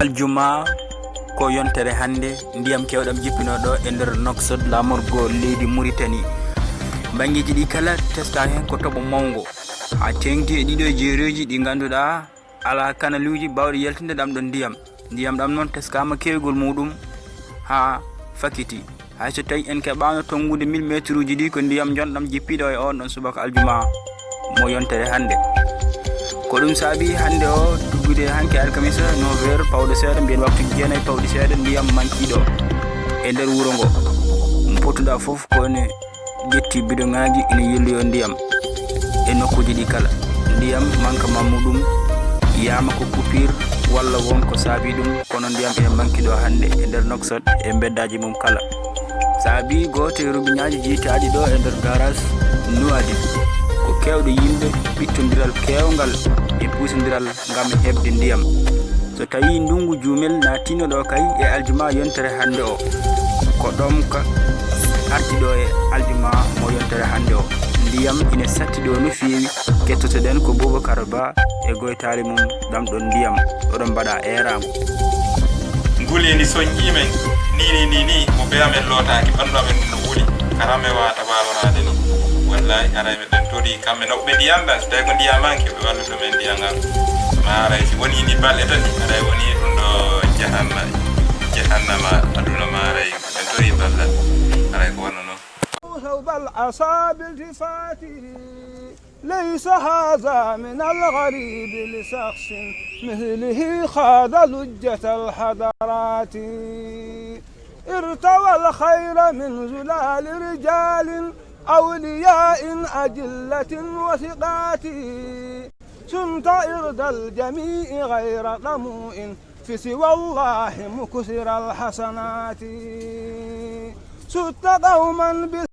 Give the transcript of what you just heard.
aljuma ko yontere hande ndiyam kewɗam jippinoɗo e nder Nouakchott lamorgo leydi Mauritanie. Bangiji ɗi kala testa hen ko toɓo mawgo ha tengti e ɗiɗo jeereji ɗi ganduɗa ala kanaluji bawɗe yaltinde ɗam ɗon ndiyam ɗam noon teskama kewgol muɗum ha fakiti hay so tawi en keɓano tongude 1000 métre uji ɗi ko ndiyam jonɗam jippiɗo e on ɗon subaka aljuma mo yontere hande. Ko ɗum saabi hande o duggude hanke alkamisa 9h pawɗo seeɗa mbiyen waktu 9 pawɗi seeɗa ndiyam mankiɗo e nder wuro ngo. Pottuɗa foof kone ƴetti bidonŋaji ina yelloyo ndiyam e nokkuji ɗi kala. Ndiyam manquement muɗum yama ko coupure walla won ko saabi ɗum, kono ndiyam ene mankiɗo hande e nder Nouakchott e beddaji mum kala. Saabi goto e robiñaji jiitaɗi ɗo e nder garage Nouadhib ko kewɗe yimɓe ɓittodiral kewgal e pusodiral gam hebde ndiyam. So tawi ndungu jumel natino ɗo kay e aljuma yontere hande o ko ɗom ka arti ɗo e aljuma mo yontere hande o. Ndiyam ina satti ɗo no fewi. Kettotoɗen ko Boubacar Ba e goytali mum ɗam ɗon ndiyam oɗon mbaɗa erago. Nguleni soñƴimen ni mo be amen lotaki ɓandu amen no wuli karame wata walorade ni wallahi aray meɗen tori kamɓe noɓɓe ndiyamɗa so tawi ko ndiyamanke ɓe wallude men ndiyangal ma aray si woni ni balɗe tati aray woni ɗum ɗo jahannama aduna ma aray en tori ballal aray ko wonno noon. ثوب العصا بالتفات ليس هذا من الغريب لشخص مثله خاض لجة الحضارات ارتوى الخير من زلال رجال أولياء أجلة وثقات سنت إرضى الجميع غير طموء في سوى الله مكثر الحسنات ست قوما